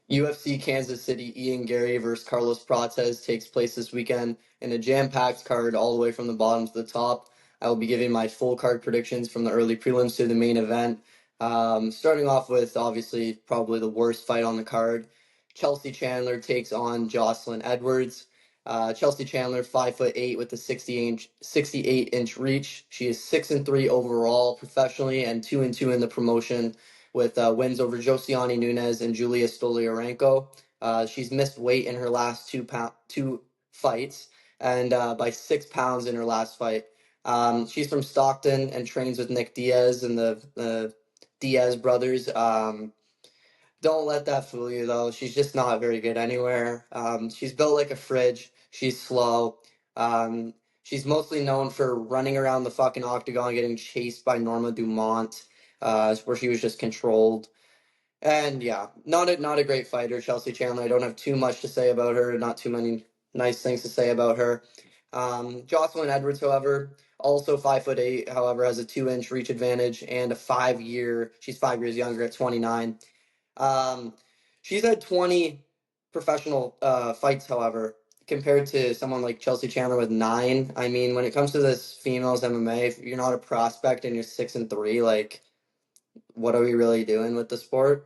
UFC Kansas City Ian Garry versus Carlos Prates takes place this weekend in a jam-packed card all the way from the bottom to the top. I will be giving my full card predictions from the early prelims to the main event. Starting off with obviously probably the worst fight on the card. Chelsea Chandler takes on Jocelyn Edwards. Chelsea Chandler, 5'8" with a 68-inch reach. She is 6-3 overall professionally and 2-2 in the promotion with wins over Josiane Nunes and Julia Stolyarenko. She's missed weight in her last two fights and by 6 pounds in her last fight. She's from Stockton and trains with Nick Diaz and the Diaz brothers. Don't let that fool you, though. She's just not very good anywhere. She's built like a fridge. She's slow. Um, she's mostly known for running around the fucking octagon, getting chased by Norma Dumont, where she was just controlled. And yeah, not a great fighter, Chelsea Chandler. I don't have too much to say about her. Not too many nice things to say about her. Jocelyn Edwards, however, also 5'8", however, has a 2-inch reach advantage and a 5-year. She's 5 years younger at 29. Um, she's had 20 professional fights, however, compared to someone like Chelsea Chandler with 9. I mean, when it comes to this females MMA, if you're not a prospect and you're 6-3, like, what are we really doing with the sport?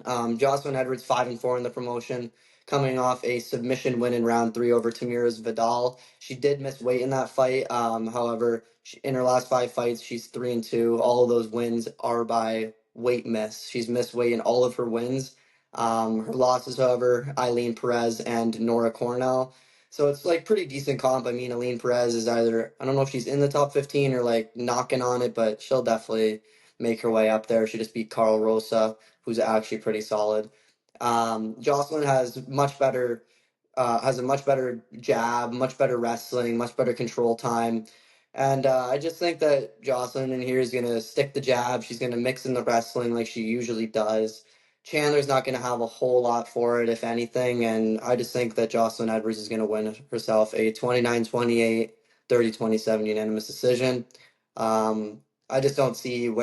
Jocelyn Edwards 5-4 in the promotion, coming off a submission win in round 3 over Tamira's Vidal. She did miss weight in that fight. However, in her last 5 fights, she's 3-2. All of those wins are by weight miss. She's missed weight in all of her wins. Her losses, however, Eileen Perez and Nora Cornell. So it's like pretty decent comp. I mean, Eileen Perez is either, I don't know if she's in the top 15 or like knocking on it, but she'll definitely make her way up there. She just beat Carl Rosa, who's actually pretty solid. Jocelyn has a much better jab, much better wrestling, much better control time. And I just think that Jocelyn in here is going to stick the jab. She's going to mix in the wrestling like she usually does. Chandler's not going to have a whole lot for it, if anything. And I just think that Jocelyn Edwards is going to win herself a 29-28, 30-27 unanimous decision. I just don't see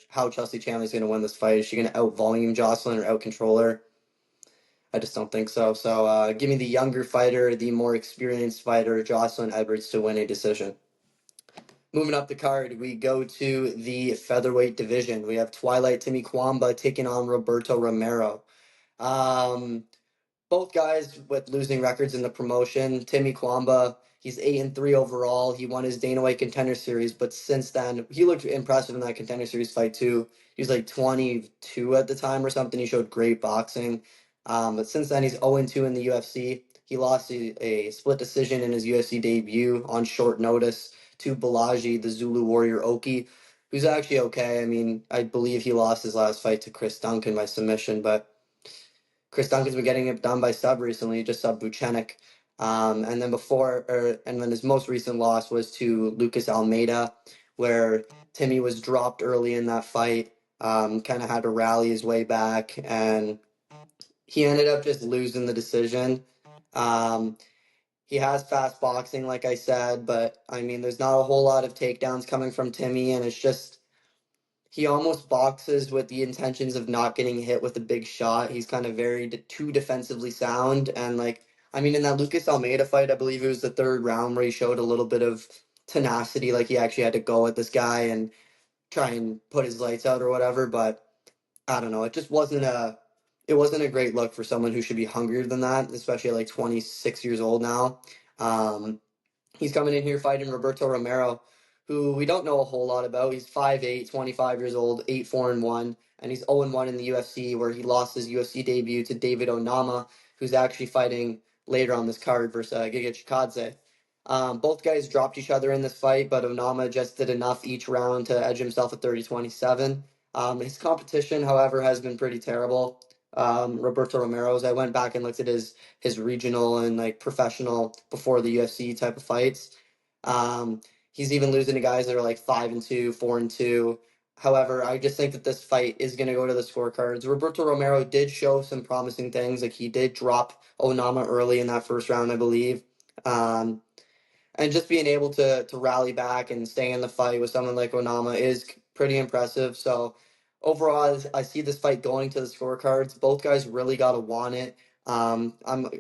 how Chelsea Chandler's going to win this fight. Is she going to out-volume Jocelyn or out-control her? I just don't think so. So give me the younger fighter, the more experienced fighter, Jocelyn Edwards, to win a decision. Moving up the card, we go to the featherweight division. We have Twilight Timmy Kwamba taking on Roberto Romero. Both guys with losing records in the promotion. Timmy Kwamba, he's 8-3 overall. He won his Dana White Contender Series, but since then he looked impressive in that Contender Series fight too. He was like 22 at the time or something. He showed great boxing. But since then he's 0-2 in the UFC. He lost a split decision in his UFC debut on short notice to Balaji, the Zulu Warrior Oki, who's actually okay. I mean, I believe he lost his last fight to Chris Duncan by submission, but Chris Duncan's been getting it done by sub recently. He just sub Buchenik. And then his most recent loss was to Lucas Almeida, where Timmy was dropped early in that fight. Kind of had to rally his way back, and he ended up just losing the decision. He has fast boxing, like I said, but I mean, there's not a whole lot of takedowns coming from Timmy, and it's just he almost boxes with the intentions of not getting hit with a big shot. He's kind of too defensively sound. And like, I mean, in that Lucas Almeida fight, I believe it was the 3rd round where he showed a little bit of tenacity. Like he actually had to go at this guy and try and put his lights out or whatever. But I don't know. It wasn't a great look for someone who should be hungrier than that, especially at like 26 years old now. He's coming in here fighting Roberto Romero, who we don't know a whole lot about. He's 5'8", 25 years old, 8-4-1, and he's 0-1 in the UFC, where he lost his UFC debut to David Onama, who's actually fighting later on this card versus Giga Chikadze. Both guys dropped each other in this fight, but Onama just did enough each round to edge himself at 30-27. His competition, however, has been pretty terrible. Roberto Romero's. I went back and looked at his regional and like professional before the UFC type of fights. He's even losing to guys that are like 5-2, 4-2. However, I just think that this fight is going to go to the scorecards. Roberto Romero did show some promising things. Like he did drop Onama early in that first round, I believe. And just being able to rally back and stay in the fight with someone like Onama is pretty impressive. So overall, I see this fight going to the scorecards. Both guys really got to want it. I'm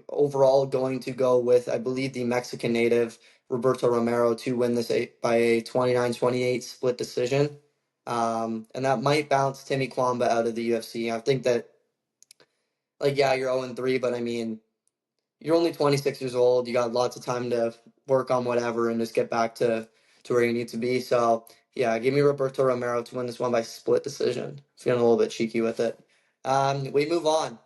overall going to go with, I believe, the Mexican native Roberto Romero to win this by a 29-28 split decision. And that might bounce Timmy Kwamba out of the UFC. I think that, like, yeah, you're 0-3, but I mean, you're only 26 years old. You got lots of time to work on whatever and just get back to where you need to be. So yeah, give me Roberto Romero to win this one by split decision. Feeling a little bit cheeky with it. We move on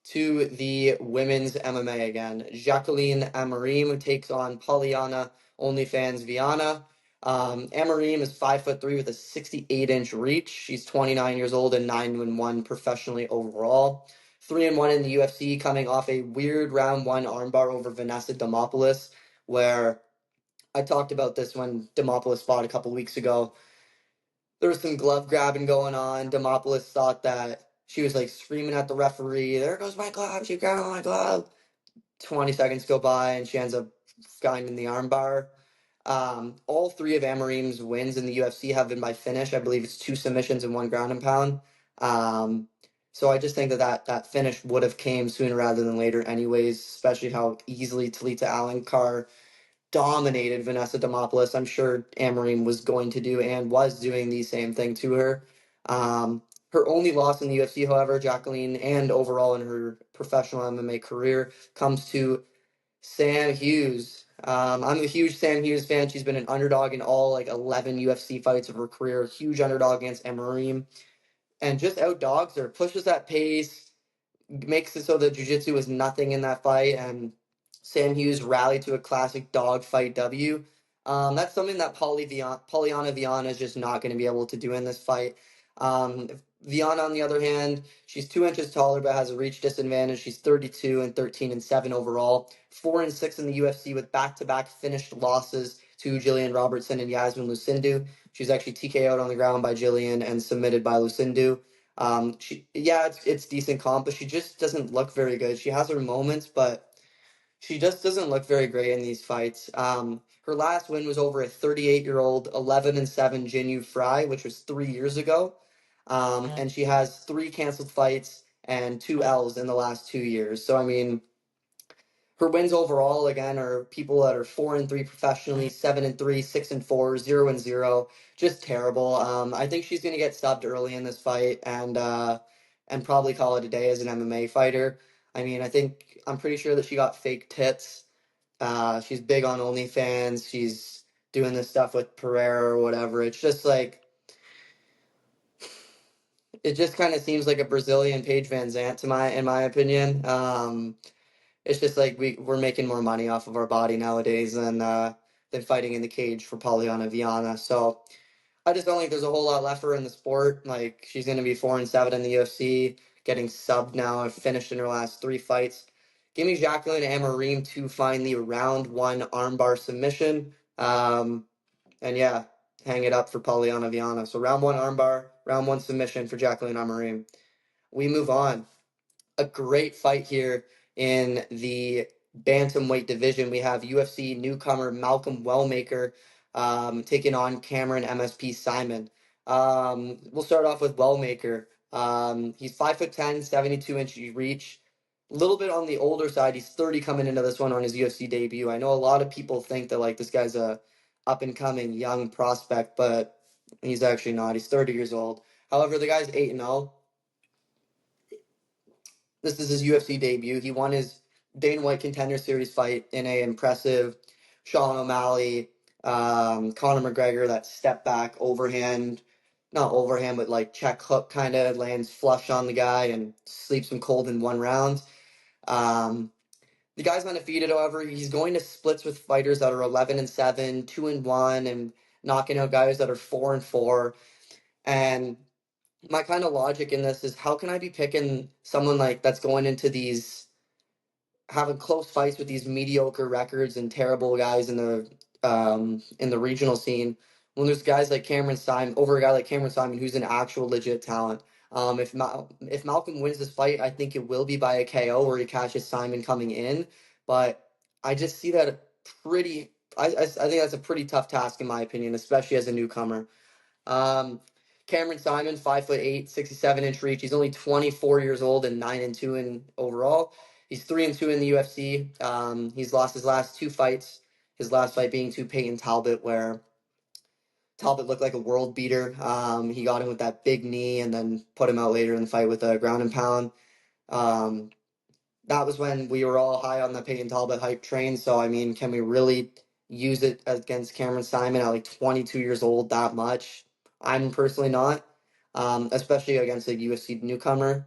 to the women's MMA again. Jacqueline Amarim takes on Polyana OnlyFans Viana. Amarim is 5'3" with a 68-inch reach. She's 29 years old and 9-1 professionally overall. 3-1 in the UFC, coming off a weird round one armbar over Vanessa Demopoulos, where I talked about this when Demopoulos fought a couple weeks ago. There was some glove grabbing going on. Demopoulos thought that she was like screaming at the referee, "There goes my glove, she grabbed my glove." 20 seconds go by and she ends up finding the armbar. All three of Amarim's wins in the UFC have been by finish. I believe it's 2 submissions and 1 ground and pound. So I just think that finish would have came sooner rather than later anyways, especially how easily Talita Alencar dominated Vanessa Demopoulos. I'm sure Amarim was going to do and was doing the same thing to her. Her only loss in the UFC, however, Jacqueline, and overall in her professional MMA career, comes to Sam Hughes. I'm a huge Sam Hughes fan. She's been an underdog in all like 11 UFC fights of her career. Huge underdog against Amarim. And just outdogs her, pushes that pace, makes it so that jiu-jitsu is nothing in that fight, and Sam Hughes rallied to a classic dogfight W. That's something that Polyana Viana is just not going to be able to do in this fight. Viana, on the other hand, she's 2 inches taller but has a reach disadvantage. She's 32 and 13 and 7 overall, 4 and 6 in the UFC with back-to-back finished losses to Jillian Robertson and Yasmin Lucindu. She's actually TKO'd on the ground by Jillian and submitted by Lucindu. It's decent comp, but she just doesn't look very good. She has her moments, but she just doesn't look very great in these fights. Her last win was over a 38-year-old 11-7 Jinyu Fry, which was 3 years ago. And she has 3 canceled fights and 2 L's in the last 2 years. So I mean, her wins overall again are people that are 4-3 professionally, 7-3, 6-4, 0-0, just terrible. I think she's gonna get subbed early in this fight and probably call it a day as an MMA fighter. I mean, I'm pretty sure that she got fake tits. She's big on OnlyFans. She's doing this stuff with Pereira or whatever. It's just like it just kind of seems like a Brazilian Paige Van Zant in my opinion. It's just like we're making more money off of our body nowadays than fighting in the cage for Polyana Viana. So I just don't think there's a whole lot left for her in the sport. Like she's gonna be 4-7 in the UFC, getting subbed now, finished in her last 3 fights. Give me Jacqueline Amarim to find the round 1 armbar submission. And yeah, hang it up for Polyana Viana. So round 1 armbar, round 1 submission for Jacqueline Amarim. We move on. A great fight here in the bantamweight division. We have UFC newcomer Malcolm Wellmaker taking on Cameron MSP Simon. We'll start off with Wellmaker. He's 5'10", 72-inch reach. A little bit on the older side. He's 30 coming into this one on his UFC debut. I know a lot of people think that like this guy's a up and coming young prospect, but he's actually not. He's 30 years old. However, the guy's 8-0. This is his UFC debut. He won his Dana White Contender Series fight in a impressive Sean O'Malley, Conor McGregor, that step back overhand, not overhand, but like check hook kind of lands flush on the guy and sleeps him cold in 1 round. The guy's undefeated, however. He's going to splits with fighters that are 11-7, 2-1, and knocking out guys that are 4-4. And my kind of logic in this is how can I be picking someone like that's going into these having close fights with these mediocre records and terrible guys in the regional scene when there's guys like Cameron Simon over a guy like Cameron Simon who's an actual legit talent. If Malcolm wins this fight, I think it will be by a KO where he catches Simon coming in, but I just see that I think that's a pretty tough task in my opinion, especially as a newcomer. Um, Cameron Simon, 5'8", 67-inch reach. He's only 24 years old and 9-2 in overall. He's 3-2 in the UFC. He's lost his last two fights. His last fight being to Peyton Talbot, where Talbot looked like a world beater. He got him with that big knee and then put him out later in the fight with a ground and pound. Um, that was when we were all high on the Peyton Talbot hype train. So, I mean, can we really use it against Cameron Simon at like 22 years old that much? I'm personally not, especially against a UFC newcomer.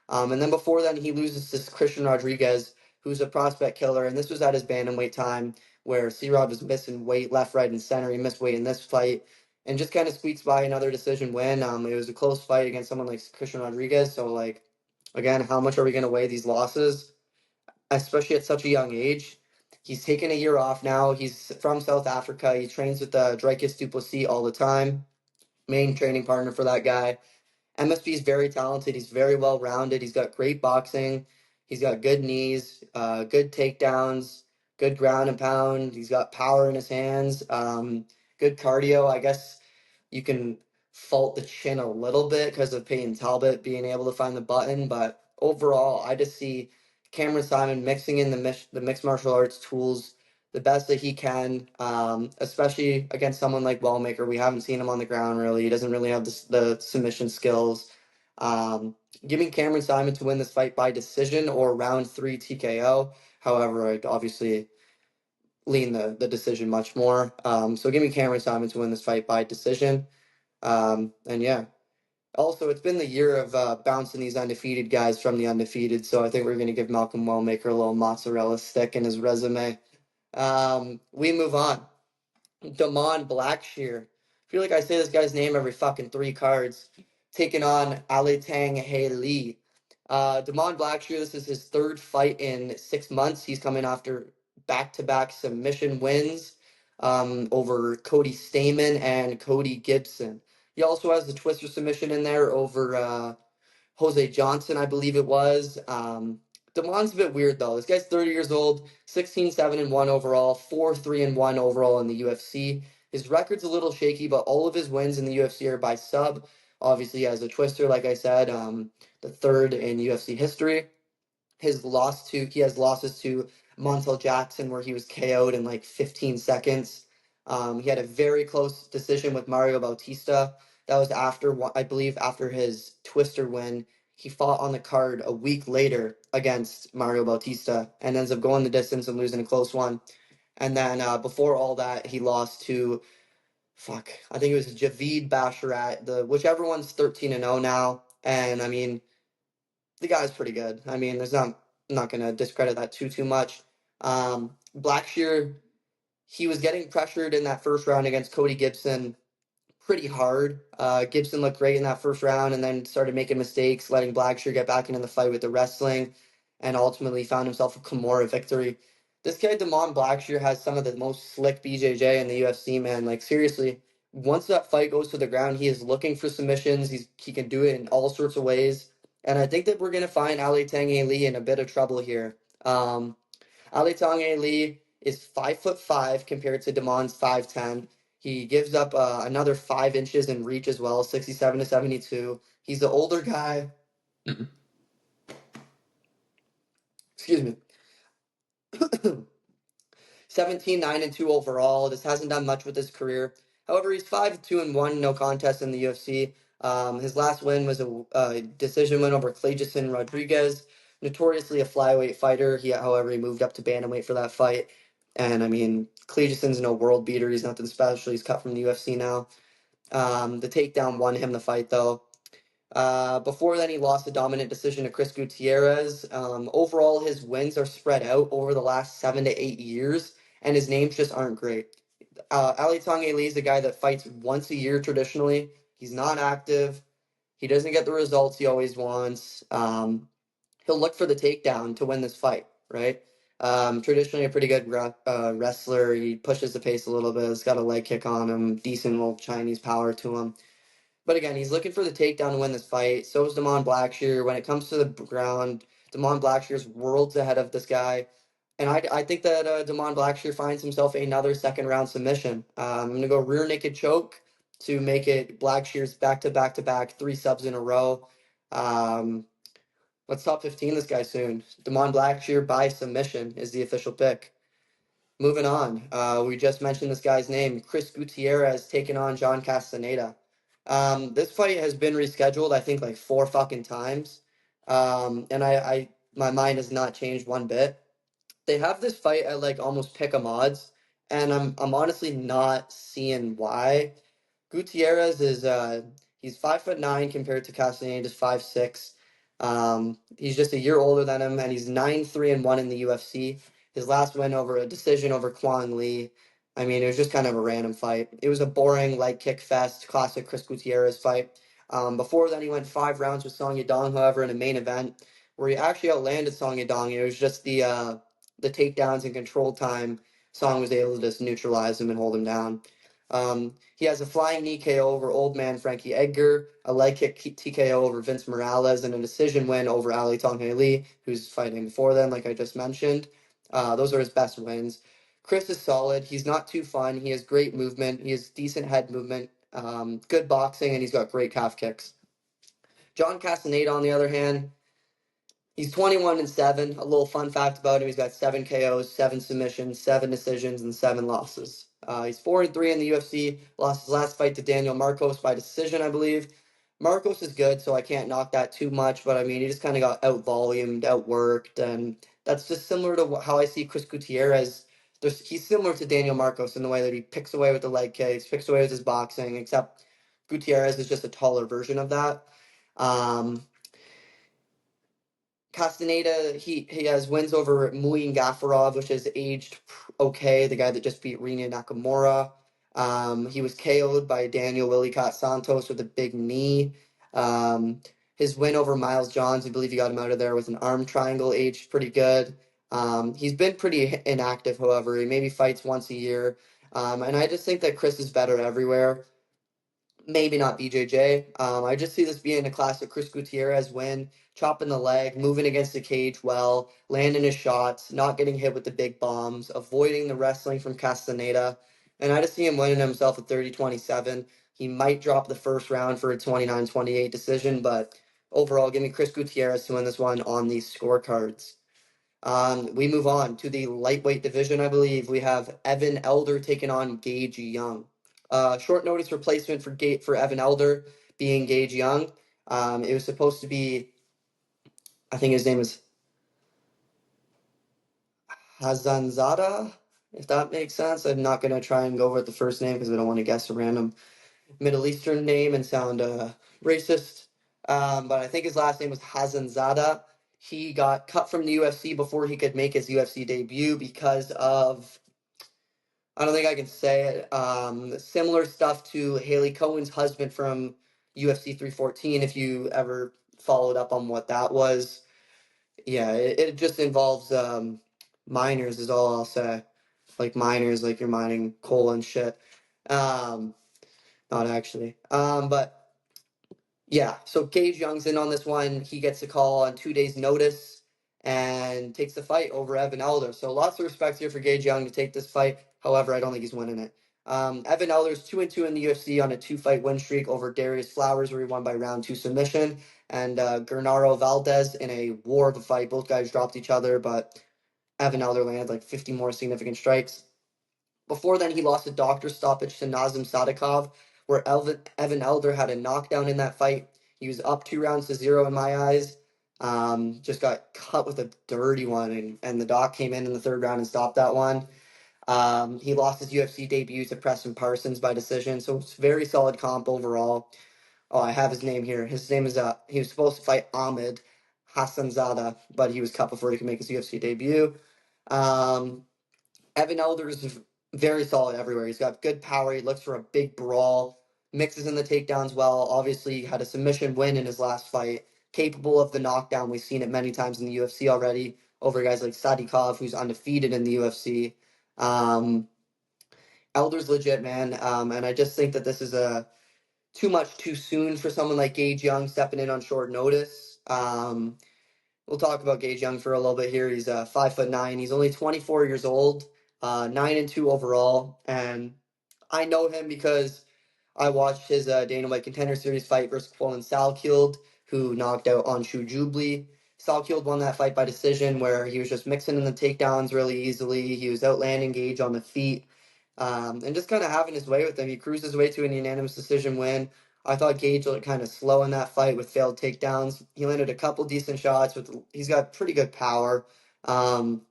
And then before then, he loses to Christian Rodriguez, who's a prospect killer. And this was at his bantamweight time where C-Rod was missing weight left, right, and center. He missed weight in this fight and just kind of squeaks by another decision win. It was a close fight against someone like Christian Rodriguez. So, like, again, how much are we going to weigh these losses, especially at such a young age? He's taken a year off now. He's from South Africa. He trains with Dricus du Plessis all the time, main training partner for that guy. MSP is very talented. He's very well rounded. He's got great boxing. He's got good knees, good takedowns, good ground and pound. He's got power in his hands, good cardio. I guess you can fault the chin a little bit because of Peyton Talbot being able to find the button. But overall, I just see Cameron Simon mixing in the mixed martial arts tools the best that he can, especially against someone like Wellmaker. We haven't seen him on the ground really. He doesn't really have the submission skills. Giving Cameron Simon to win this fight by decision or round 3 TKO. However, I'd obviously lean the decision much more. So give me Cameron Simon to win this fight by decision. And yeah. Also, it's been the year of bouncing these undefeated guys from the undefeated, so I think we're going to give Malcolm Wellmaker a little mozzarella stick in his resume. We move on. Damon Blackshear. I feel like I say this guy's name every fucking 3 cards. Taking on Alitang Hae Lee. Damon Blackshear, this is his 3rd fight in 6 months. He's coming after back-to-back submission wins over Cody Stamen and Cody Gibson. He also has the twister submission in there over Jose Johnson, I believe it was. Damon's a bit weird though. This guy's 30 years old, 16-7-1 overall, 4-3-1 overall in the UFC. His record's a little shaky, but all of his wins in the UFC are by sub. Obviously, as a twister, like I said, the 3rd in UFC history. He has losses to Montel Jackson where he was KO'd in like 15 seconds. He had a very close decision with Mario Bautista. That was I believe, after his twister win. He fought on the card a week later against Mario Bautista and ends up going the distance and losing a close one. And then before all that, he lost to, I think it was Javid Basharat, whichever one's 13-0 now. And I mean, the guy's pretty good. I mean, I'm not gonna discredit that too much. Blackshear, he was getting pressured in that first round against Cody Gibson pretty hard. Gibson looked great in that first round and then started making mistakes, letting Blackshear get back into the fight with the wrestling, and ultimately found himself a Kimura victory. This guy, Damon Blackshear, has some of the most slick BJJ in the UFC, man. Like, seriously, once that fight goes to the ground, he is looking for submissions. He can do it in all sorts of ways. And I think that we're going to find Ali Tangi Lee in a bit of trouble here. Ali Tangi Lee is 5'5" compared to Damon's 5'10". He gives up another 5 inches in reach as well, 67-72. He's the older guy. Excuse me. 17-9-2 overall. This hasn't done much with his career. However, he's 5-2-1, no contest in the UFC. His last win was a decision win over Clejason Rodriguez, notoriously a flyweight fighter. However, he moved up to bantamweight for that fight. And I mean, Clejason's no world beater. He's nothing special. He's cut from the UFC now. The takedown won him the fight, though. Before then, he lost a dominant decision to Chris Gutierrez. Overall, his wins are spread out over the last 7 to 8 years, and his names just aren't great. Ali Tangi Lee is a guy that fights once a year traditionally. He's not active. He doesn't get the results he always wants. He'll look for the takedown to win this fight, right? Traditionally a pretty good wrestler. He pushes the pace a little bit. He's got a leg kick on him. Decent little Chinese power to him. But again, he's looking for the takedown to win this fight. So is Damon Blackshear. When it comes to the ground, Damon Blackshear's worlds ahead of this guy. And I think that Damon Blackshear finds himself another second-round submission. I'm going to go rear naked choke. to make it Blackshear's back to back to back, 3 subs in a row. Um, let's top 15 this guy soon. Damon Blackshear by submission is the official pick. Moving on, we just mentioned this guy's name. Chris Gutierrez taking on John Castaneda. This fight has been rescheduled, I think, like 4 fucking times. And my mind has not changed one bit. They have this fight at like almost pick 'em odds, and I'm honestly not seeing why. Gutierrez is he's 5'9" compared to Castaneda's 5'6". He's just a year older than him, and he's 9-3-1 in the UFC. His last win over a decision over Kwang Lee. I mean, it was just kind of a random fight. It was a boring leg kick fest, classic Chris Gutierrez fight. Before then, he went 5 rounds with Song Yadong, however, in a main event where he actually outlanded Song Yadong. It was just the takedowns and control time. Song was able to just neutralize him and hold him down. He has a flying knee KO over old man Frankie Edgar, a leg kick TKO over Vince Morales, and a decision win over Ali Tonghae Lee, who's fighting before then, like I just mentioned. Those are his best wins. Chris is solid. He's not too fun. He has great movement. He has decent head movement, good boxing, and he's got great calf kicks. John Castaneda, on the other hand, he's 21-7. A little fun fact about him: he's got 7 KOs, 7 submissions, 7 decisions, and 7 losses. He's 4-3 in the UFC. Lost his last fight to Daniel Marcos by decision, I believe. Marcos is good, so I can't knock that too much. But I mean, he just kind of got out-volumed, outworked, and that's just similar to how I see Chris Gutierrez. He's similar to Daniel Marcos in the way that he picks away with the leg kicks, picks away with his boxing, except Gutierrez is just a taller version of that. Castaneda, he has wins over Muin Gafarov, which has aged okay, the guy that just beat Rina Nakamura. He was KO'd by Daniel Willycott Santos with a big knee. His win over Miles Johns, I believe he got him out of there with an arm triangle, aged pretty good. He's been pretty inactive, however. He maybe fights once a year. And I just think that Chris is better everywhere. Maybe not BJJ. I just see this being a classic Chris Gutierrez win, chopping the leg, moving against the cage well, landing his shots, not getting hit with the big bombs, avoiding the wrestling from Castaneda. And I just see him winning himself a 30-27. He might drop the first round for a 29-28 decision, but overall, give me Chris Gutierrez to win this one on these scorecards. We move on to the lightweight division, I believe. We have Evan Elder taking on Gage Young. Short notice replacement for Evan Elder being Gage Young. It was supposed to be, I think his name is Hazanzada, if that makes sense. I'm not going to try and go over the first name because I don't want to guess a random Middle Eastern name and sound racist. But I think his last name was Hazanzada. He got cut from the UFC before he could make his UFC debut because of, I don't think I can say it, similar stuff to Haley Cohen's husband from UFC 314, if you ever followed up on what that was. Yeah, it just involves miners is all I'll say. Like miners, like you're mining coal and shit. Um, Not actually. But yeah, so Gage Young's in on this one. He gets a call on 2 days' notice and takes the fight over Evan Elder. So lots of respect here for Gage Young to take this fight. However, I don't think he's winning it. Evan Elder's 2-2 in the UFC on a 2-fight win streak over Darius Flowers, where he won by round 2 submission, and Gernaro Valdez in a war of a fight. Both guys dropped each other, but Evan Elder landed like 50 more significant strikes. Before then, he lost a doctor stoppage to Nazem Sadikov, where Evan Elder had a knockdown in that fight. He was up 2 rounds to 0 in my eyes. Just got cut with a dirty one, and the doc came in the third round and stopped that one. He lost his UFC debut to Preston Parsons by decision, so it's very solid comp overall. Oh, I have his name here. His name is he was supposed to fight Ahmed Hassanzada, but he was cut before he could make his UFC debut. Evan Elder is very solid everywhere. He's got good power. He looks for a big brawl, mixes in the takedowns well. Obviously, had a submission win in his last fight. Capable of the knockdown. We've seen it many times in the UFC already over guys like Sadikov, who's undefeated in the UFC. Elder's legit, man. And I just think that this is too much too soon for someone like Gage Young stepping in on short notice. We'll talk about Gage Young for a little bit here. He's 5'9". He's only 24 years old, 9-2 overall, and I know him because I watched his Dana White Contender Series fight versus Colin Salkield, who knocked out Anshu Jubli. Salkield won that fight by decision, where he was just mixing in the takedowns really easily. He was outlanding Gage on the feet, and just kind of having his way with him. He cruised his way to an unanimous decision win. I thought Gage looked kind of slow in that fight with failed takedowns. He landed a couple decent shots. He's got pretty good power. Um,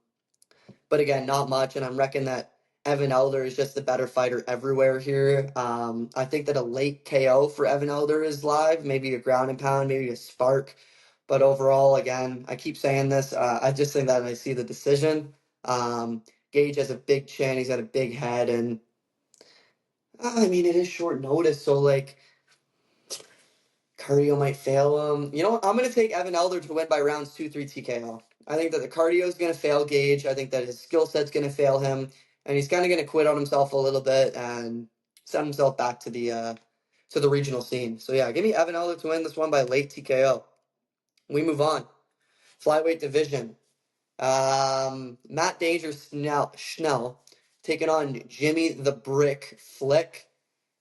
but again, not much. And I'm reckoning that Evan Elder is just the better fighter everywhere here. I think that a late KO for Evan Elder is live, maybe a ground and pound, maybe a spark. But overall, again, I keep saying this. I just think that I see the decision. Gage has a big chin. He's got a big head. And I mean, it is short notice. So, like, cardio might fail him. You know what? I'm going to take Evan Elder to win by rounds 2-3 TKO. I think that the cardio is going to fail Gage. I think that his skill set's going to fail him, and he's kind of going to quit on himself a little bit and send himself back to the regional scene. So yeah, give me Evan Elder to win this one by late TKO. We move on. Flyweight division. Matt Danger Schnell taking on Jimmy the Brick Flick.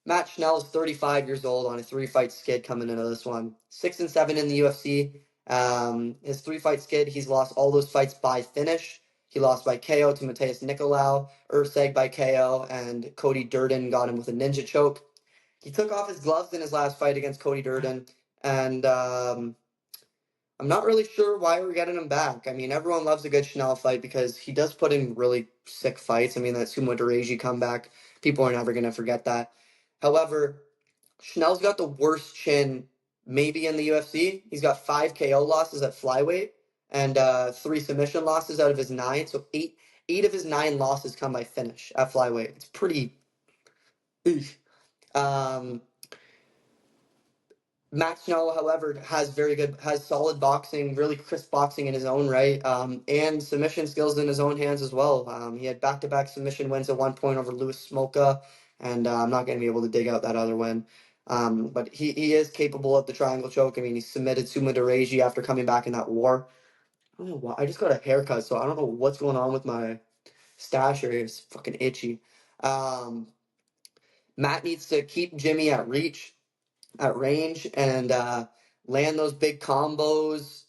Matt Schnell is 35 years old on a 3-fight skid coming into this one. 6-7 in the UFC. His 3-fight skid, he's lost all those fights by finish. He lost by KO to Mateus Nicolau, Urseg by KO, and Cody Durden got him with a ninja choke. He took off his gloves in his last fight against Cody Durden, and I'm not really sure why we're getting him back. I mean, everyone loves a good Schnell fight because he does put in really sick fights. I mean, that Sumo Dereji comeback, people are never going to forget that. However, Schnell's got the worst chin maybe in the UFC. He's got 5 KO losses at flyweight and 3 submission losses out of his 9. So eight of his 9 losses come by finish at flyweight. It's pretty. Um, Matt Schnell, however, has solid boxing, really crisp boxing in his own right, and submission skills in his own hands as well. He had back-to-back submission wins at one point over Louis Smolka, and I'm not going to be able to dig out that other win. But he is capable of the triangle choke. I mean, he submitted Suma Dereji after coming back in that war. I don't know why. I just got a haircut, so I don't know what's going on with my stash area. It's fucking itchy. Matt needs to keep Jimmy at range, and land those big combos,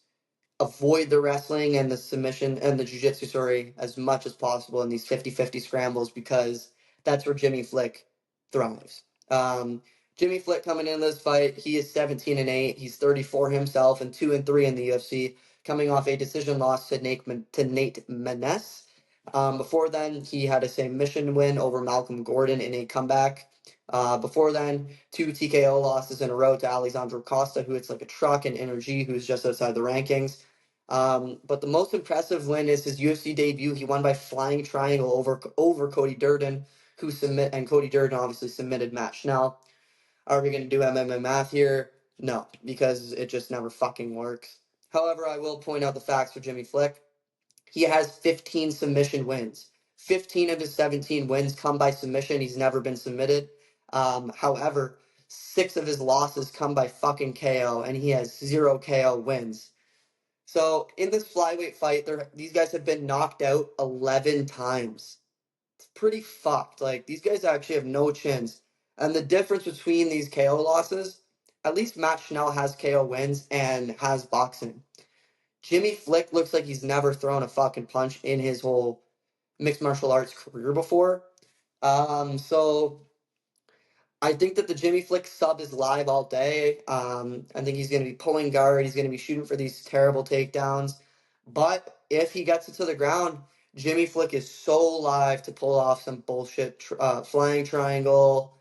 avoid the wrestling and the submission and the jiu-jitsu, sorry, as much as possible in these 50-50 scrambles, because that's where Jimmy Flick thrives. Jimmy Flick coming in this fight, he is 17-8. He's 34 himself and 2-3 in the UFC, coming off a decision loss to Nate Maness. Before then, he had a submission win over Malcolm Gordon in a comeback. Before then, 2 TKO losses in a row to Alexandro Costa, who hits like a truck, and Energy, who's just outside the rankings. But the most impressive win is his UFC debut. He won by flying triangle over Cody Durden, and Cody Durden obviously submitted Matt Schnell. Are we going to do MMA math here? No, because it just never fucking works. However, I will point out the facts for Jimmy Flick. He has 15 submission wins. 15 of his 17 wins come by submission. He's never been submitted. However, 6 of his losses come by fucking KO, and he has 0 KO wins. So in this flyweight fight, these guys have been knocked out 11 times. It's pretty fucked. Like, these guys actually have no chins. And the difference between these KO losses, at least Matt Schnell has KO wins and has boxing. Jimmy Flick looks like he's never thrown a fucking punch in his whole mixed martial arts career before. So I think that the Jimmy Flick sub is live all day. I think he's going to be pulling guard. He's going to be shooting for these terrible takedowns. But if he gets it to the ground, Jimmy Flick is so live to pull off some bullshit flying triangle,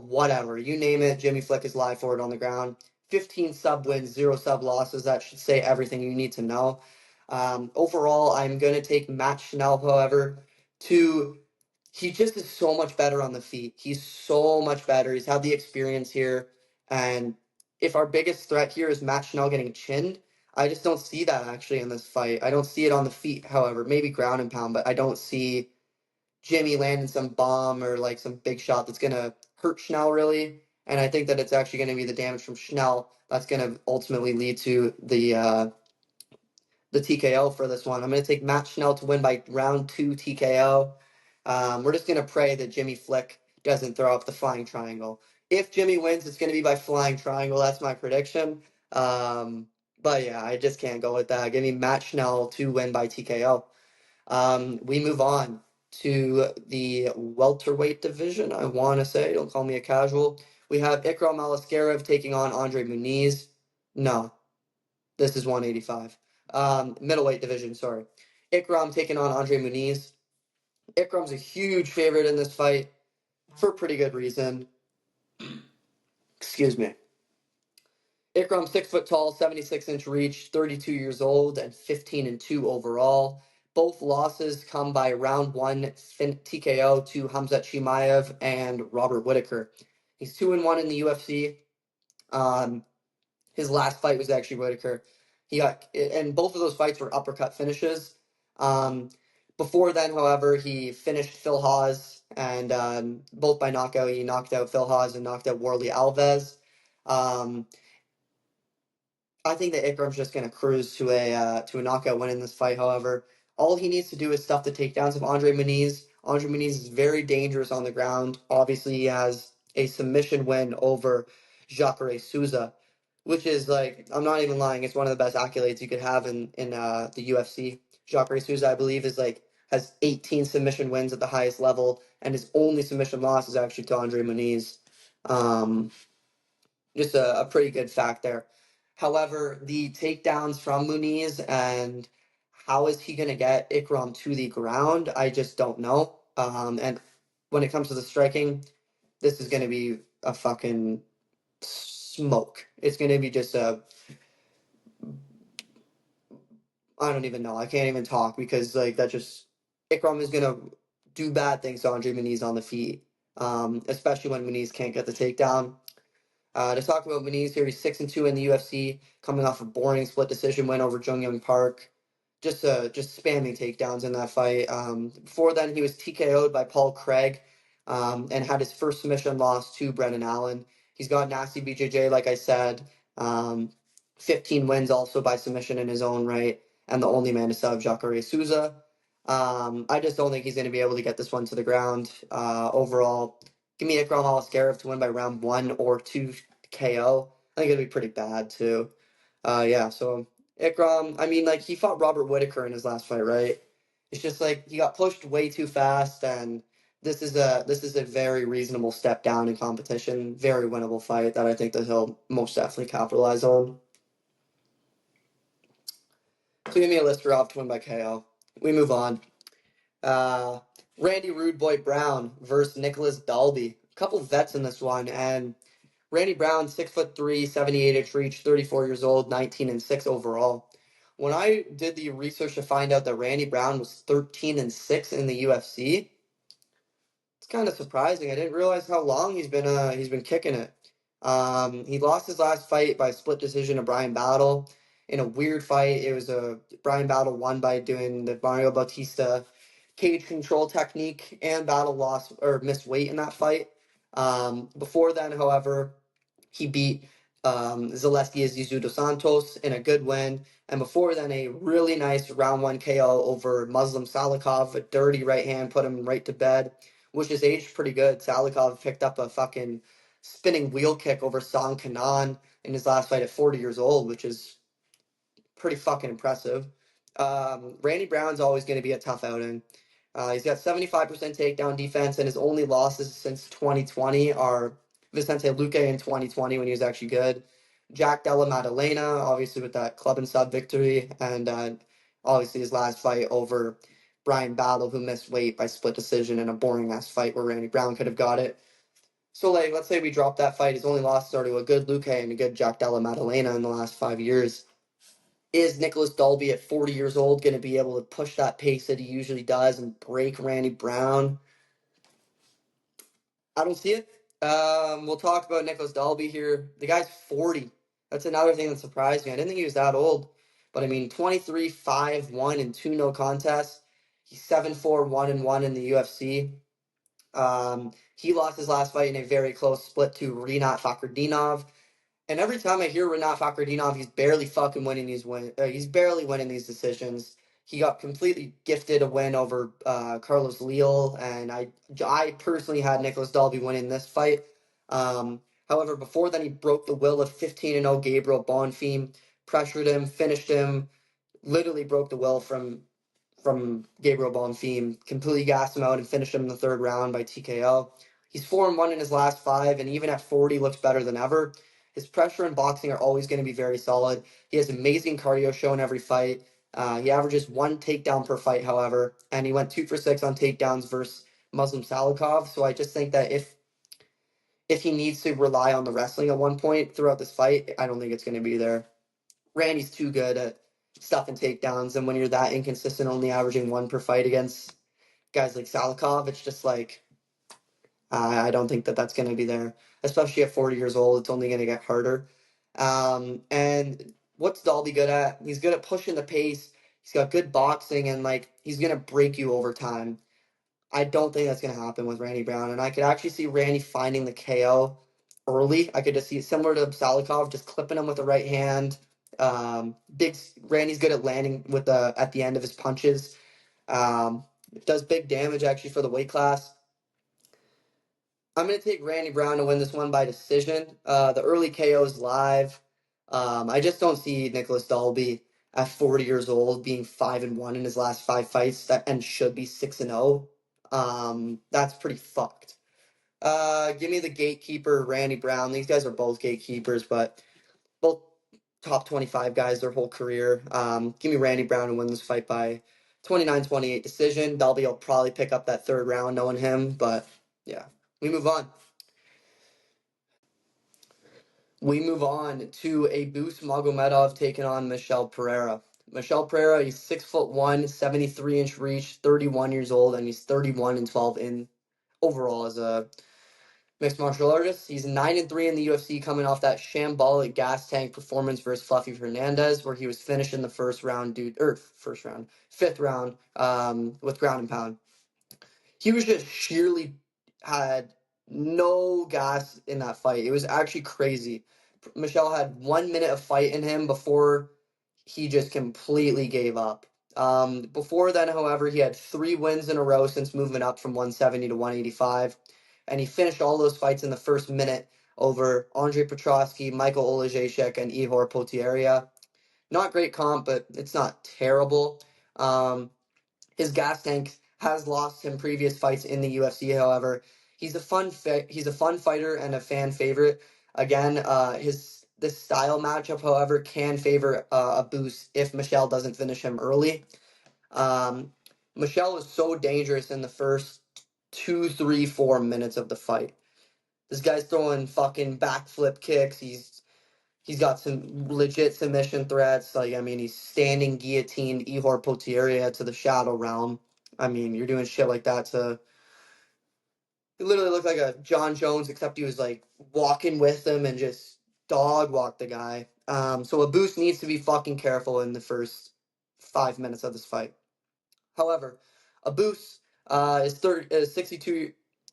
whatever. You name it, Jimmy Flick is live for it on the ground. 15 sub wins, 0 sub losses. That should say everything you need to know. Overall, I'm going to take Matt Schnell, however, he just is so much better on the feet. He's so much better. He's had the experience here. And if our biggest threat here is Matt Schnell getting chinned, I just don't see that actually in this fight. I don't see it on the feet, however. Maybe ground and pound, but I don't see Jimmy landing some bomb or like some big shot that's going to hurt Schnell really. And I think that it's actually going to be the damage from Schnell that's going to ultimately lead to the TKO for this one. I'm going to take Matt Schnell to win by round 2 TKO. We're just going to pray that Jimmy Flick doesn't throw up the flying triangle. If Jimmy wins, it's going to be by flying triangle. That's my prediction. But yeah, I just can't go with that. Give me Matt Schnell to win by TKO. We move on to the welterweight division. I want to say, don't call me a casual. We have Ikram Aliskerov taking on Andre Muniz. No, this is 185. Middleweight division, sorry. Ikram taking on Andre Muniz. Ikram's a huge favorite in this fight for pretty good reason. Excuse me. Ikram, 6 foot tall, 76-inch reach, 32 years old, and 15-2 overall. Both losses come by round one TKO to Hamzat Chimaev and Robert Whitaker. He's 2-1 in the UFC. His last fight was actually Whitaker. And both of those fights were uppercut finishes. Before then, however, he finished Phil Hawes, and both by knockout. He knocked out Phil Hawes and knocked out Warley Alves. I think that Ikram's just going to cruise to a knockout win in this fight. However, all he needs to do is stuff the takedowns of Andre Muniz. Andre Muniz is very dangerous on the ground. Obviously, he has a submission win over Jacare Souza, which is like, I'm not even lying, it's one of the best accolades you could have in the UFC. Jacare Souza, I believe, has 18 submission wins at the highest level, and his only submission loss is actually to Andre Muniz. Just a pretty good fact there. However, the takedowns from Muniz and how is he going to get Ikram to the ground, I just don't know. And when it comes to the striking, this is going to be a fucking smoke. It's going to be just I don't even know. I can't even talk because like that just Ikram is going to do bad things to Andre Muniz on the feet, especially when Muniz can't get the takedown. To talk about Muniz here, he's 6-2 in the UFC, coming off a boring split decision win over Jung Young Park. Just spamming takedowns in that fight. Before then, he was TKO'd by Paul Craig, and had his first submission loss to Brendan Allen. He's got nasty BJJ, like I said. 15 wins also by submission in his own right, and the only man to sub Jacare Souza. I just don't think he's going to be able to get this one to the ground. Overall, give me Ikram Aliskerov to win by round 1 or 2 KO. I think it'll be pretty bad too. Yeah, so Ikram, I mean, like he fought Robert Whitaker in his last fight, right? It's just like he got pushed way too fast, and this is a very reasonable step down in competition. Very winnable fight that I think that he'll most definitely capitalize on. So give me a Listerov to win by KO. We move on. Randy Rude Boy Brown versus Nicholas Dalby. A couple vets in this one, and Randy Brown, 6'3", 78-inch reach, 34 years old, 19-6 overall. When I did the research to find out that Randy Brown was 13-6 in the UFC, it's kind of surprising. I didn't realize how long he's been kicking it. He lost his last fight by split decision to Brian Battle in a weird fight. It was a Brian Battle won by doing the Mario Bautista cage control technique, and Battle lost or missed weight in that fight. Before then, however, he beat Zaleski Azizu dos Santos in a good win. And before then, a really nice round 1 KO over Muslim Salikov. A dirty right hand put him right to bed, which is aged pretty good. Salikov picked up a fucking spinning wheel kick over Song Kanan in his last fight at 40 years old, which is pretty fucking impressive. Randy Brown's always going to be a tough outing. He's got 75% takedown defense, and his only losses since 2020 are Vicente Luque in 2020 when he was actually good. Jack Della Maddalena, obviously with that club and sub victory, and obviously his last fight over Brian Battle, who missed weight by split decision in a boring ass fight where Randy Brown could have got it. So, like, let's say we drop that fight. His only losses are to a good Luque and a good Jack Della Maddalena in the last 5 years. Is Nicholas Dalby at 40 years old going to be able to push that pace that he usually does and break Randy Brown? I don't see it. We'll talk about Nicholas Dalby here. The guy's 40. That's another thing that surprised me. I didn't think he was that old. But I mean, 23, 5, 1, and 2 no contests. He's 7-4, 1-1 in the UFC. He lost his last fight in a very close split to Rinat Fakhretdinov. And every time I hear Rinat Fakhretdinov, he's barely fucking winning these he's barely winning these decisions. he got completely gifted a win over Carlos Leal, and I personally had Nicholas Dalby winning this fight. However, before then, he broke the will of 15-0 Gabriel Bonfim, pressured him, finished him, literally broke the will from Gabriel Bonfim, completely gassed him out and finished him in the third round by TKO. He's 4-1 in his last 5, and even at 40, looks better than ever. His pressure and boxing are always going to be very solid. He has amazing cardio shown every fight. He averages 1 takedown per fight, however, and he went 2 for 6 on takedowns versus Muslim Salikov. So I just think that if he needs to rely on the wrestling at one point throughout this fight, I don't think it's going to be there. Randy's too good at stuffing takedowns, and when you're that inconsistent, only averaging 1 per fight against guys like Salikov, it's just like I don't think that that's going to be there, especially at 40 years old. It's only going to get harder. And what's Dalby good at? He's good at pushing the pace. He's got good boxing, and like he's going to break you over time. I don't think that's going to happen with Randy Brown, and I could actually see Randy finding the KO early. I could just see it similar to Salikov, just clipping him with the right hand. Big Randy's good at landing with the at the end of his punches. Does big damage actually for the weight class. I'm going to take Randy Brown to win this one by decision. The early KO is live. I just don't see Nicholas Dalby at 40 years old being 5-1 in his last 5 fights and should be 6-0. That's pretty fucked. Give me the gatekeeper, Randy Brown. These guys are both gatekeepers, but both top 25 guys their whole career. Give me Randy Brown to win this fight by 29-28 decision. Dalby will probably pick up that third round knowing him, but yeah. We move on. We move on to a Boost Magomedov taking on Michel Pereira. Michel Pereira, he's 6'1", 73-inch reach, 31 years old, and he's 31-12 in overall as a mixed martial artist. He's 9-3 in the UFC, coming off that shambolic gas tank performance versus Fluffy Hernandez, where he was finished in the fifth round, with ground and pound. He was just sheerly had no gas in that fight. It was actually crazy. Michel had 1 minute of fight in him before he just completely gave up. Before then, however, he had 3 wins in a row since moving up from 170 to 185, and he finished all those fights in the first minute over Andre Petrosky, Michael Olajeszek, and Ihor Potieria. Not great comp, but it's not terrible. His gas tank has lost him previous fights in the UFC. However, he's a fun fighter and a fan favorite. Again, this style matchup, however, can favor a Boost if Michel doesn't finish him early. Michel was so dangerous in the first 2, 3, 4 minutes of the fight. This guy's throwing fucking backflip kicks. He's got some legit submission threats. Like, I mean, he's standing guillotined Ihor Potieria to the shadow realm. I mean, you're doing shit like that to... He literally looked like a John Jones, except he was, like, walking with him and just dog walked the guy. So a Boost needs to be fucking careful in the first 5 minutes of this fight. However, a Boost is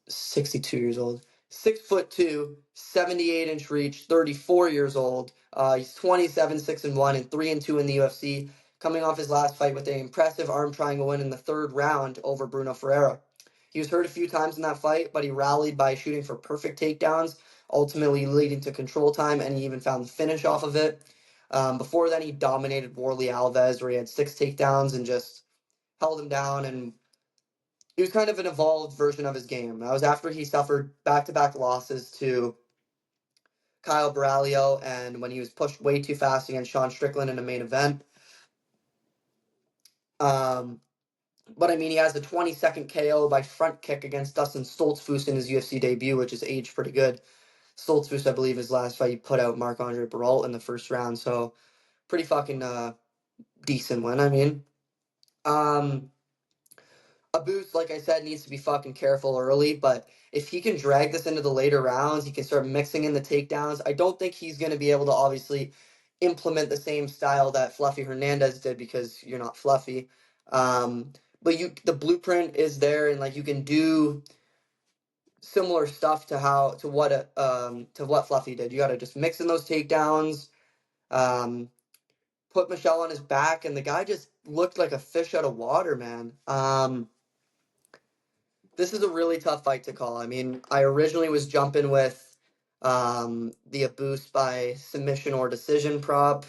62 years old. 6'2", 78-inch reach, 34 years old. He's 27, 6-1, and 3-2 in the UFC, coming off his last fight with an impressive arm triangle win in the third round over Bruno Ferreira. He was hurt a few times in that fight, but he rallied by shooting for perfect takedowns, ultimately leading to control time, and he even found the finish off of it. Before then, he dominated Warley Alves, where he had 6 takedowns and just held him down, and he was kind of an evolved version of his game. That was after he suffered back-to-back losses to Kyle Baralio, and when he was pushed way too fast against Sean Strickland in a main event. But I mean, he has a 20-second KO by front kick against Dustin Stoltzfus in his UFC debut, which is aged pretty good. Stoltzfus, I believe, his last fight, he put out Marc-Andre Baralt in the first round, so pretty fucking decent win, I mean. A Boost, like I said, needs to be fucking careful early, but if he can drag this into the later rounds, he can start mixing in the takedowns. I don't think he's going to be able to obviously implement the same style that Fluffy Hernandez did because you're not Fluffy. But the blueprint is there, and like you can do similar stuff to what Fluffy did. You got to just mix in those takedowns, put Michelle on his back, and the guy just looked like a fish out of water, man. This is a really tough fight to call. I mean, I originally was jumping with the a boost by submission or decision prop,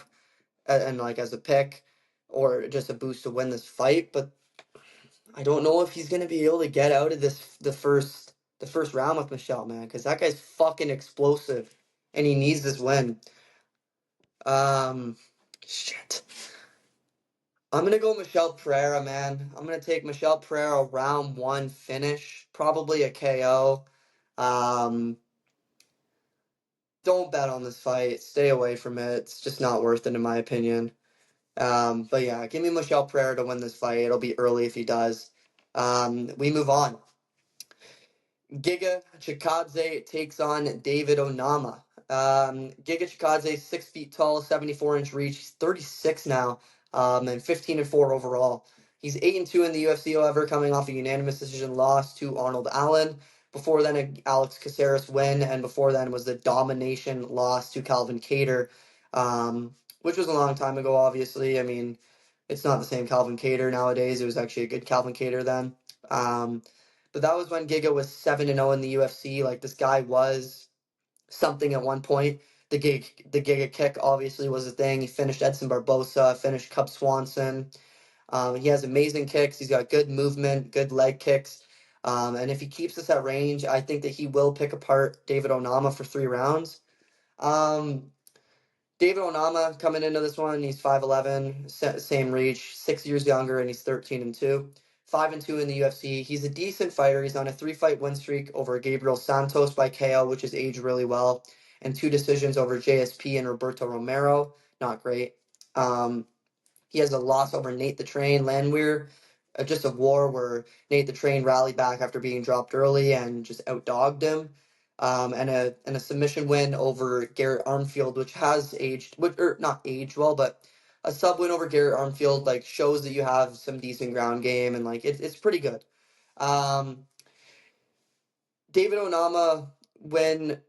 and like as a pick, or just a boost to win this fight, but I don't know if he's gonna be able to get out of this the first round with Michelle, man, because that guy's fucking explosive, and he needs this win. Um, Shit. I'm gonna go Michelle Pereira, man. I'm gonna take Michelle Pereira round one finish, probably a KO. Um, don't bet on this fight. Stay away from it. It's just not worth it, in my opinion. But yeah, give me Michelle Pereira to win this fight. It'll be early if he does. We move on. Giga Chikadze takes on David Onama. Giga Chikadze, 6 feet tall, 74-inch reach. He's 36 now, and 15-4 overall. He's 8-2 in the UFC, however, coming off a unanimous decision loss to Arnold Allen. Before then, a Alex Caceres win, and before then was the domination loss to Calvin Kattar, which was a long time ago, obviously. I mean, it's not the same Calvin Kattar nowadays. It was actually a good Calvin Kattar then. But that was when Giga was 7-0 in the UFC. Like, this guy was something at one point. The Giga kick obviously was a thing. He finished Edson Barbosa, finished Cub Swanson. He has amazing kicks. He's got good movement, good leg kicks. And if he keeps this at range, I think that he will pick apart David Onama for 3 rounds. David Onama coming into this one, he's 5'11", same reach, 6 years younger, and he's 13-2. 5-2 in the UFC. He's a decent fighter. He's on a 3-fight win streak over Gabriel Santos by KO, which has aged really well, and 2 decisions over JSP and Roberto Romero. Not great. He has a loss over Nate the Train Landwehr, just a war where Nate the Train rallied back after being dropped early and just outdogged him. And a submission win over Garrett Armfield, which has aged, or not aged well, but a sub win over Garrett Armfield like shows that you have some decent ground game, and like it's pretty good. David Onama, when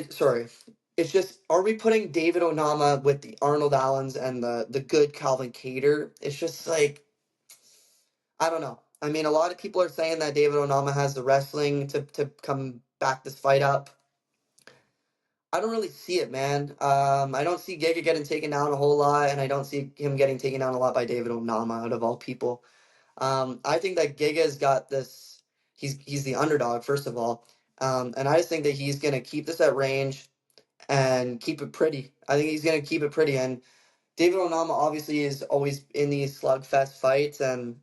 sorry, it's just, are we putting David Onama with the Arnold Allens and the good Calvin Kattar? It's just like, I don't know. I mean, a lot of people are saying that David Onama has the wrestling to come back this fight up. I don't really see it, man. I don't see Giga getting taken down a whole lot, and I don't see him getting taken down a lot by David Onama, out of all people. I think that Giga's got this. He's the underdog, first of all, and I just think that he's gonna keep this at range and keep it pretty. I think he's gonna keep it pretty. And David Onama obviously is always in these slugfest fights, and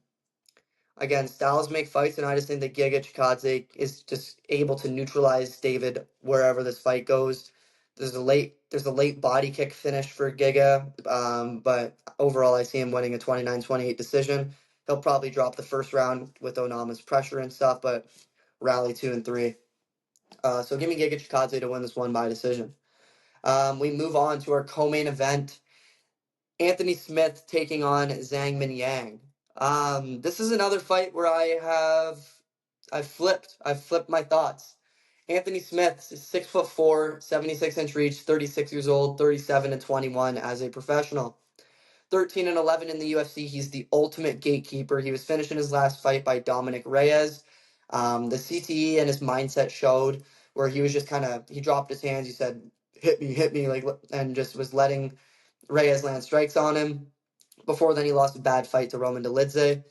again, styles make fights, and I just think that Giga Chikadze is just able to neutralize David wherever this fight goes. There's a late body kick finish for Giga, but overall I see him winning a 29-28 decision. He'll probably drop the first round with Onama's pressure and stuff, but rally 2 and 3. So give me Giga Chikadze to win this one by decision. We move on to our co-main event. Anthony Smith taking on Zhang Minyang. This is another fight where I've flipped my thoughts. Anthony Smith, 6'4", 76-inch reach, 36 years old, 37-21 as a professional. 13-11 in the UFC. He's the ultimate gatekeeper. He was finished in his last fight by Dominic Reyes. The CTE and his mindset showed, where he was just he dropped his hands. He said, hit me, like, and just was letting Reyes land strikes on him. Before then, he lost a bad fight to Roman Dolidze.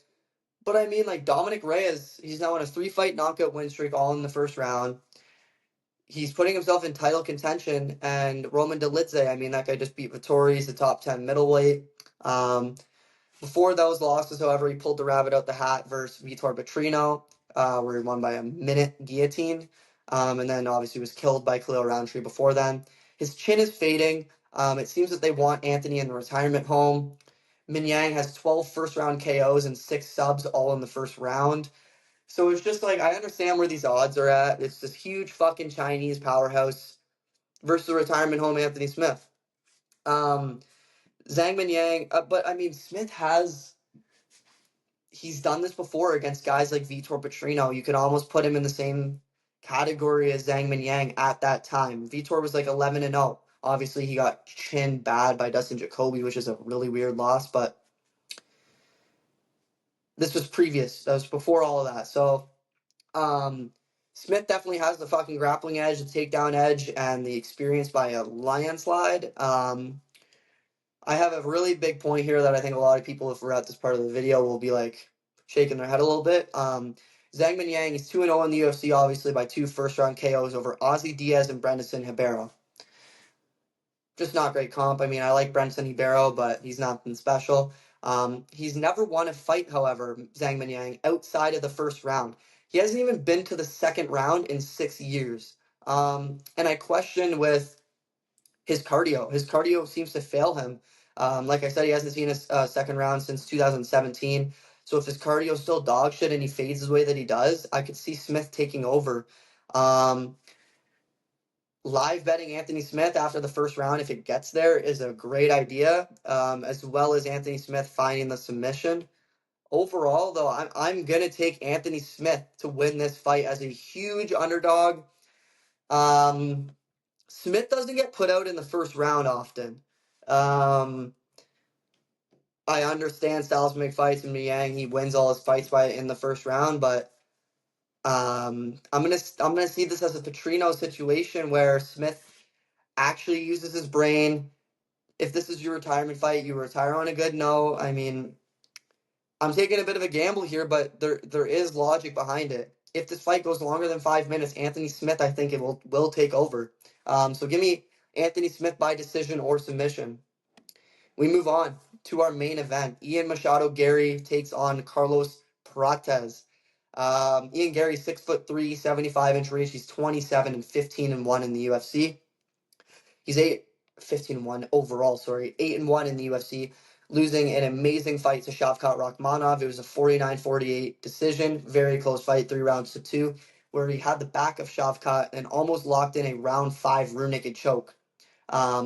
But I mean, like, Dominic Reyes, he's now on a 3-fight knockout win streak, all in the first round. He's putting himself in title contention, and Roman Dolidze, I mean, that guy just beat Vettori. He's the top 10 middleweight. Before those losses, however, he pulled the rabbit out the hat versus Vitor Petrino, where he won by a minute guillotine, and then obviously was killed by Khalil Roundtree before then. His chin is fading. It seems that they want Anthony in the retirement home. Minyang has 12 first-round KOs and 6 subs all in the first round. So it's just like, I understand where these odds are at. It's this huge fucking Chinese powerhouse versus the retirement home Anthony Smith. Zhang Minyang, but I mean, he's done this before against guys like Vitor Petrino. You could almost put him in the same category as Zhang Minyang at that time. Vitor was like 11-0 Obviously, he got chinned bad by Dustin Jacoby, which is a really weird loss, but this was previous. That was before all of that. So, Smith definitely has the fucking grappling edge, the takedown edge, and the experience by a landslide. I have a really big point here that I think a lot of people, if we're at this part of the video, will be like shaking their head a little bit. Zhang Minyang is 2-0 in the UFC, obviously, by 2 first-round KOs over Ozzy Diaz and Brendan Hibero. Just not great comp. I mean, I like Brendan Hibero, but he's nothing special. He's never won a fight, however, Zhang Minyang, outside of the first round. He hasn't even been to the second round in 6 years. And I question with his cardio. His cardio seems to fail him. Like I said, he hasn't seen a second round since 2017. So if his cardio is still dog shit and he fades the way that he does, I could see Smith taking over. Live betting Anthony Smith after the first round, if it gets there, is a great idea, as well as Anthony Smith finding the submission. Overall, though, I'm going to take Anthony Smith to win this fight as a huge underdog. Smith doesn't get put out in the first round often. I understand styles make fights, and Yang, he wins all his fights in the first round, but I'm gonna see this as a Petrino situation where Smith actually uses his brain. If this is your retirement fight, you retire on a good note. I mean, I'm taking a bit of a gamble here, but there is logic behind it. If this fight goes longer than 5 minutes, Anthony Smith, I think it will take over. So give me Anthony Smith by decision or submission. We move on to our main event. Ian Machado Garry takes on Carlos Prates. Ian Garry, 6'3", 75-inch reach. He's 27-15-1 in the UFC. He's 15-1 overall, sorry. 8-1 in the UFC, losing an amazing fight to Shavkat Rakhmonov. It was a 49-48 decision, very close fight, 3 rounds to 2, where he had the back of Shavkat and almost locked in a round 5 rear naked choke.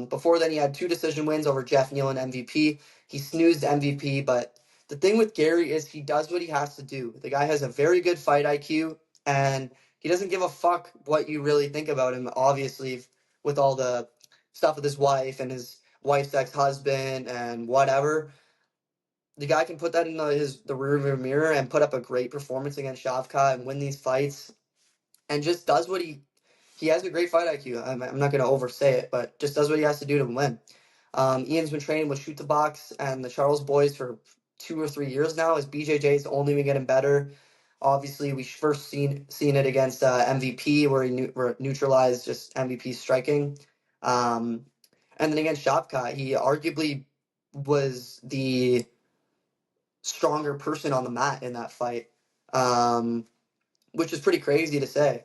Before then, he had 2 decision wins over Jeff Neal and MVP. He snoozed MVP, but the thing with Garry is he does what he has to do. The guy has a very good fight IQ, and he doesn't give a fuck what you really think about him, obviously, with all the stuff with his wife and his wife's ex-husband and whatever. The guy can put that in the rearview mirror and put up a great performance against Shavkat and win these fights, and just does what he has a great fight IQ. I'm not going to oversay it, but just does what he has to do to win. Ian's been training with Shoot the Box and the Charles boys for 2 or 3 years now. His BJJ's only been getting better. Obviously, we first seen it against MVP, where he neutralized just MVP's striking. And then against Shavkat, he arguably was the stronger person on the mat in that fight, which is pretty crazy to say.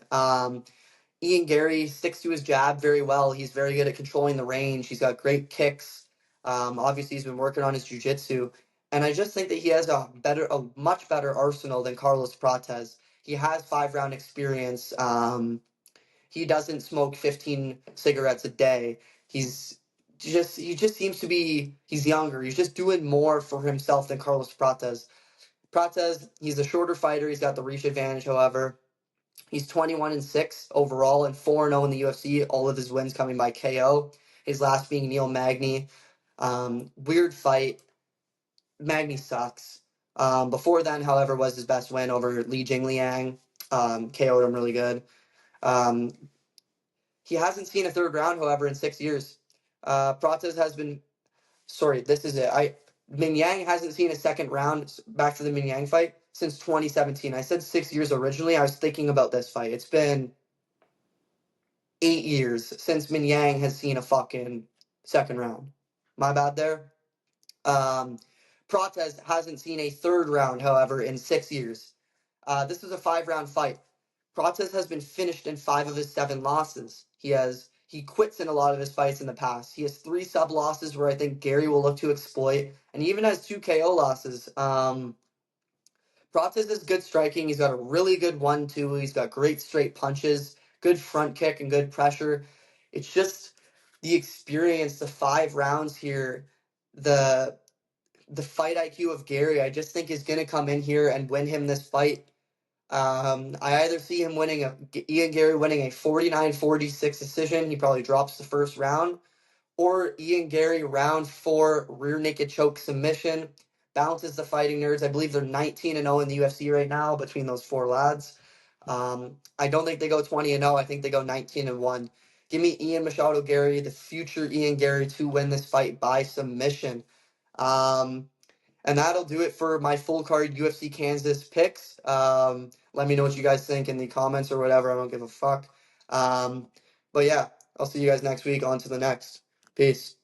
Ian Garry sticks to his jab very well. He's very good at controlling the range. He's got great kicks. Obviously, he's been working on his jiu-jitsu. And I just think that he has a much better arsenal than Carlos Prates. He has 5-round experience. He doesn't smoke 15 cigarettes a day. He just seems to be, he's younger. He's just doing more for himself than Carlos Prates. Prates, he's a shorter fighter. He's got the reach advantage, however. He's 21-6 overall and 4-0 in the UFC. All of his wins coming by KO. His last being Neil Magny. Weird fight. Magny sucks. Before then, however, was his best win over Li Jingliang. KO'd him really good. He hasn't seen a third round, however, in 6 years. Prates has been... Sorry, this is it. Minyang hasn't seen a second round, back to the Minyang fight, since 2017. I said 6 years originally. I was thinking about this fight. It's been 8 years since Minyang has seen a fucking second round. My bad there. Prates hasn't seen a third round, however, in 6 years. This is a 5-round fight. Prates has been finished in 5 of his 7 losses. He quits in a lot of his fights in the past. He has 3 sub losses where I think Garry will look to exploit, and he even has 2 KO losses. Prates is good striking. He's got a really good 1-2. He's got great straight punches, good front kick, and good pressure. It's just the experience, the 5 rounds here, the fight IQ of Garry, I just think is going to come in here and win him this fight. I either see him Ian Garry winning a 49-46 decision. He probably drops the first round. or Ian Garry round 4 rear naked choke submission. Bounces the Fighting Nerds. I believe they're 19-0 in the UFC right now between those 4 lads. I don't think they go 20-0. I think they go 19-1. Give me Ian Machado Garry, the future Ian Garry, to win this fight by submission. And that'll do it for my full card UFC Kansas picks. Let me know what you guys think in the comments or whatever. I don't give a fuck. But yeah, I'll see you guys next week. On to the next. Peace.